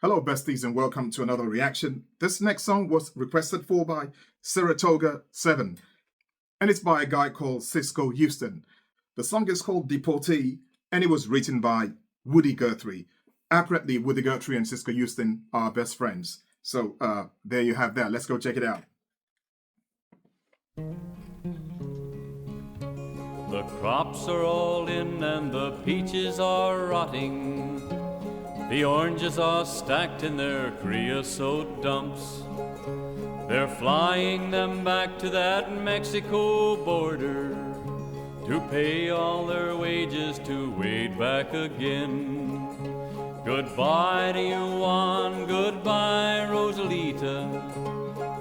Hello, besties, and welcome to another reaction. This next song was requested for by Saratoga 7, and it's by a guy called Cisco Houston. The song is called Deportee, and it was written by Woody Guthrie. Apparently, Woody Guthrie and Cisco Houston are best friends. So there you have that. Let's go check it out. The crops are all in and the peaches are rotting. The oranges are stacked in their creosote dumps. They're flying them back to that Mexico border to pay all their wages to wade back again. Goodbye to you, Juan, goodbye, Rosalita.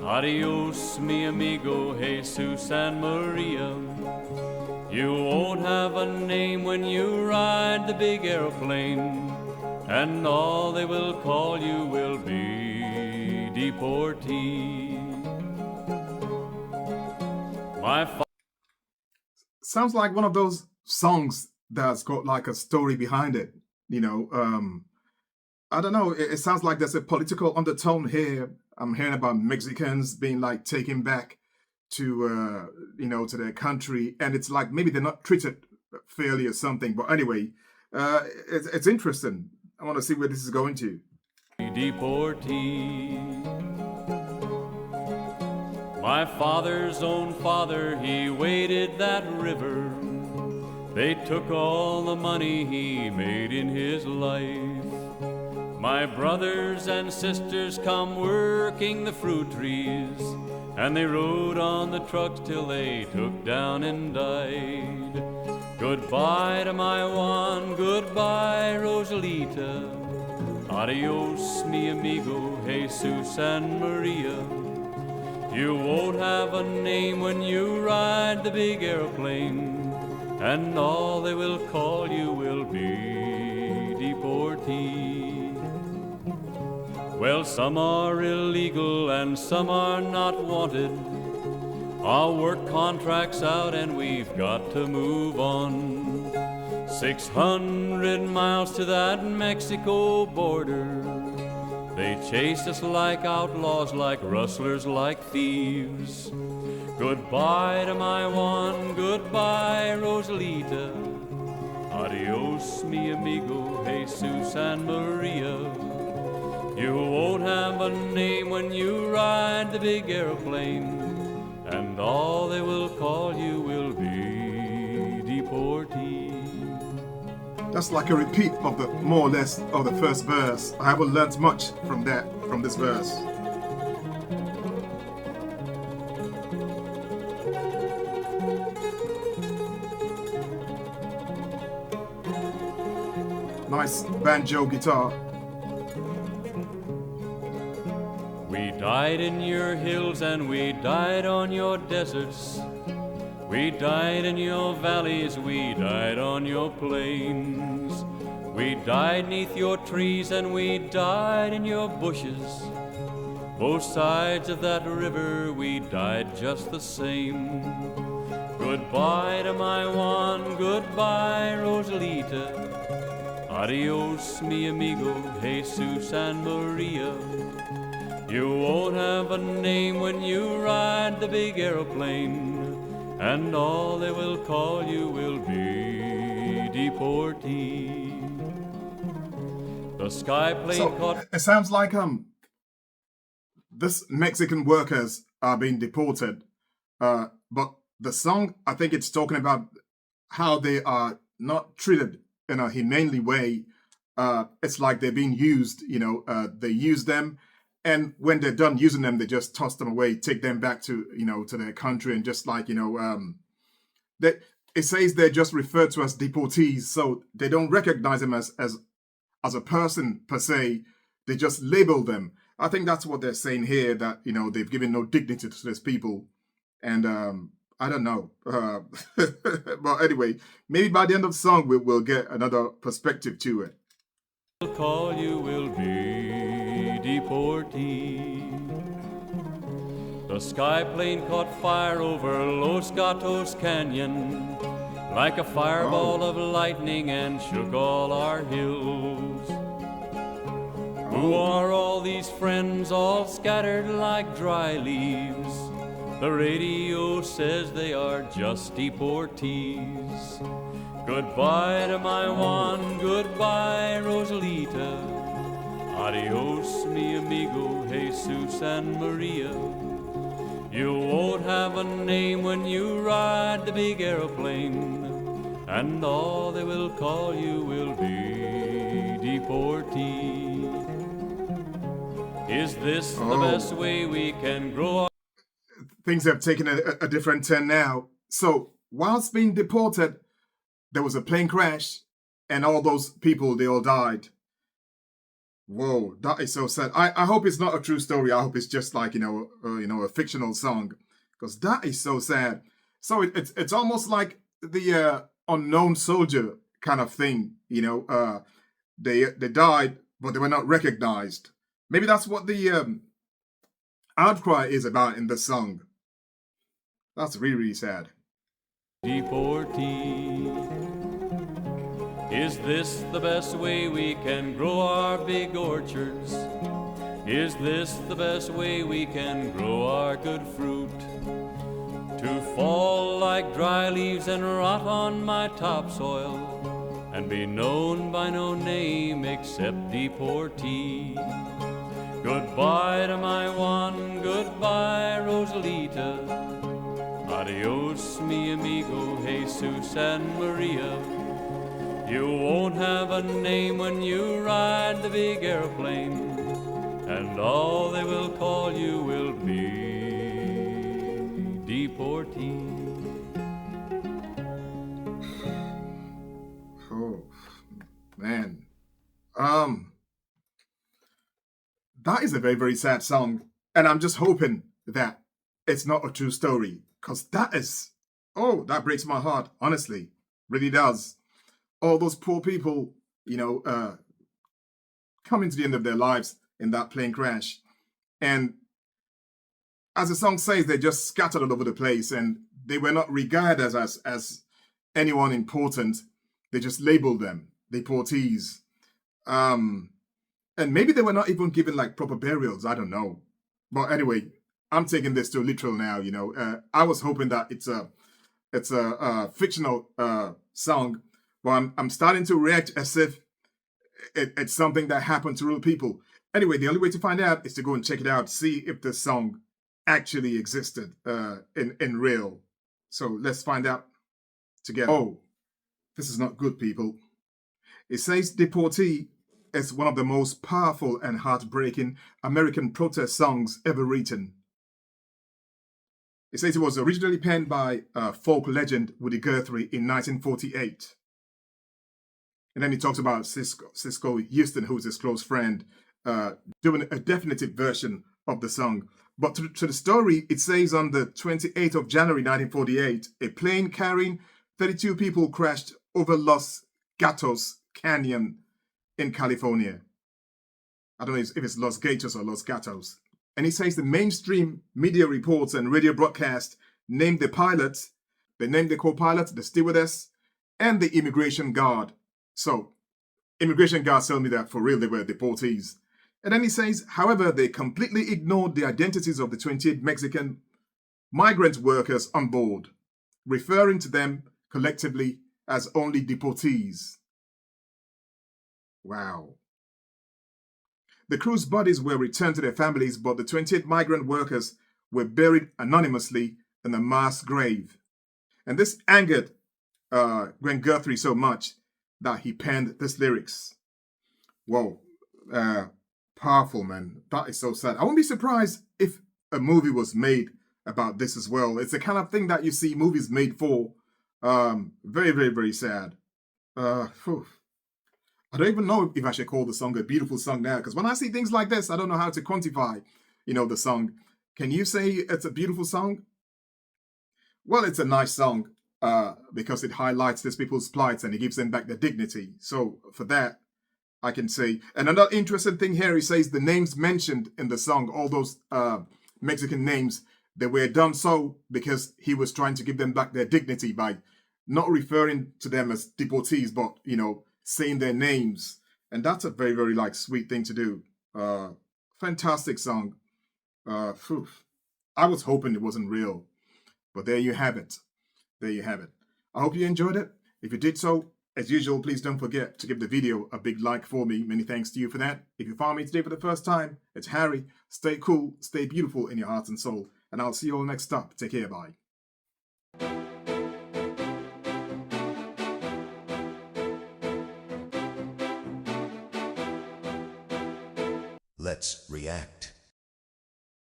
Adios, mi amigo, Jesus and Maria. You won't have a name when you ride the big airplane, and all they will call you will be Deportee. Sounds like one of those songs that's got like a story behind it. I don't know. It sounds like there's a political undertone here. I'm hearing about Mexicans being like taken back to to their country, and it's like maybe they're not treated fairly or something. But anyway, it's interesting. I want to see where this is going to. Deportee. My father's own father, he waded that river. They took all the money he made in his life. My brothers and sisters come working the fruit trees, and they rode on the trucks till they took down and died. Goodbye to my Juan, goodbye, Rosalita. Adios, mi amigo, Jesus and Maria. You won't have a name when you ride the big airplane, and all they will call you will be Deportee. Well, some are illegal and some are not wanted. Our work contract's out and we've got to move on. 600 miles to that Mexico border. They chased us like outlaws, like rustlers, like thieves. Goodbye to my Juan, goodbye, Rosalita. Adios, mi amigo, Jesus and Maria. You won't have a name when you ride the big airplane, and all they will call you will be Deportee. That's like a repeat of the more or less of the first verse. I haven't learned much from this verse. Nice banjo guitar. We died in your hills and we died on your deserts. We died in your valleys, we died on your plains. We died neath your trees and we died in your bushes. Both sides of that river we died just the same. Goodbye to my Juan, goodbye, Rosalita. Adios, mi amigo, Jesus and Maria. You won't have a name when you ride the big airplane, and all they will call you will be Deportee. The sky plane caught... It sounds like this Mexican workers are being deported, but the song, I think it's talking about how they are not treated in a humanely way. It's like they're being used. They use them, and when they're done using them, they just toss them away, take them back to to their country, and just like that it says they're just referred to as deportees, so they don't recognize them as a person per se. They just label them. I think that's what they're saying here, that they've given no dignity to these people, and I don't know. But anyway, maybe by the end of the song we'll get another perspective to it. Call you will be Deportee. The sky plane caught fire over Los Gatos Canyon like a fireball of lightning and shook all our hills. Who are all these friends all scattered like dry leaves? The radio says they are just deportees. Goodbye to my Juan, goodbye Rosalita. Adios mi amigo Jesus and Maria. You won't have a name when you ride the big aeroplane, and all they will call you will be Deportee. Is this the best way we can grow our... Things have taken a different turn now. So, whilst being deported, there was a plane crash, and all those people, they all died. Whoa, that is so sad. I hope it's not a true story. I hope it's just like, a fictional song, because that is so sad. So it's almost like the unknown soldier kind of thing. They died, but they were not recognized. Maybe that's what the outcry is about in the song. That's really, really sad. Deportee. Is this the best way we can grow our big orchards? Is this the best way we can grow our good fruit? To fall like dry leaves and rot on my topsoil, and be known by no name except Deportee. Goodbye to my Juan, goodbye Rosalita. Adios mi amigo Jesus and Maria. You won't have a name when you ride the big airplane, and all they will call you will be Deportee. Oh, man. That is a very, very sad song. And I'm just hoping that it's not a true story, because that breaks my heart, honestly. Really does. All those poor people, coming to the end of their lives in that plane crash. And as the song says, they just scattered all over the place, and they were not regarded as anyone important. They just labeled them deportees. And maybe they were not even given like proper burials. I don't know. But anyway, I'm taking this to literal now. I was hoping that it's a fictional song. Well, I'm starting to react as if it's something that happened to real people. Anyway, the only way to find out is to go and check it out, see if the song actually existed in real. So let's find out together. Oh, this is not good, people. It says Deportee is one of the most powerful and heartbreaking American protest songs ever written. It says it was originally penned by folk legend Woody Guthrie in 1948. And then he talks about Cisco Houston, who's his close friend, doing a definitive version of the song. But to the story, it says on the 28th of January 1948, a plane carrying 32 people crashed over Los Gatos Canyon in California. I don't know if it's Los Gatos or Los Gatos. And he says the mainstream media reports and radio broadcast named the pilot, they named the co-pilot, the stewardess, and the immigration guard. So, immigration guards tell me that for real they were deportees. And then he says, however, they completely ignored the identities of the 28 Mexican migrant workers on board, referring to them collectively as only deportees. Wow. The crew's bodies were returned to their families, but the 28 migrant workers were buried anonymously in a mass grave. And this angered Gwen Guthrie so much that he penned this lyrics. Whoa, powerful, man. That is so sad. I wouldn't be surprised if a movie was made about this as well. It's the kind of thing that you see movies made for. Very, very, very sad. I don't even know if I should call the song a beautiful song now, because when I see things like this, I don't know how to quantify, the song. Can you say it's a beautiful song? Well, it's a nice song. Because it highlights these people's plights and it gives them back their dignity. So for that, I can say. And another interesting thing here, he says the names mentioned in the song, all those Mexican names, they were done so because he was trying to give them back their dignity by not referring to them as deportees, but, saying their names. And that's a very, very, sweet thing to do. Uh, Fantastic song. Phew. I was hoping it wasn't real, but there you have it. There you have it. I hope you enjoyed it. If you did so, as usual, please don't forget to give the video a big like for me. Many thanks to you for that. If you found me today for the first time, it's Harry. Stay cool, stay beautiful in your heart and soul, and I'll see you all next up. Take care, bye. Let's react.